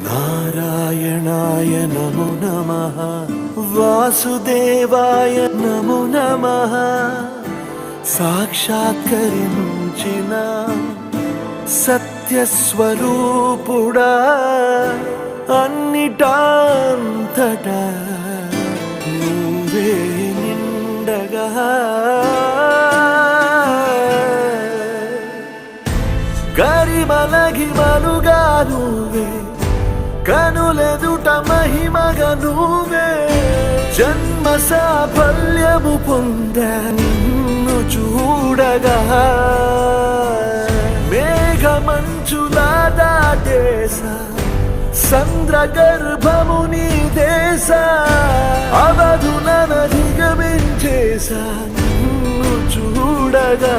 నారాయణాయ నమో నమః, వాసుదేవాయ నమో నమః. సాక్షాత్కరించిన సత్యస్వరూపుడా, అన్నిటాంతటా నువ్వే నిండగా. గరిమలగిమలుగా నువ్వే, కనులెదుట మహిమగా నువ్వే. జన్మ సాఫల్యము పొందా నిన్ను చూడగా. మేఘమంచులా దాటేసా, సంద్ర గర్భము నీ దేశ. అవధులను అధిగమించేసా నిన్ను చూడగా.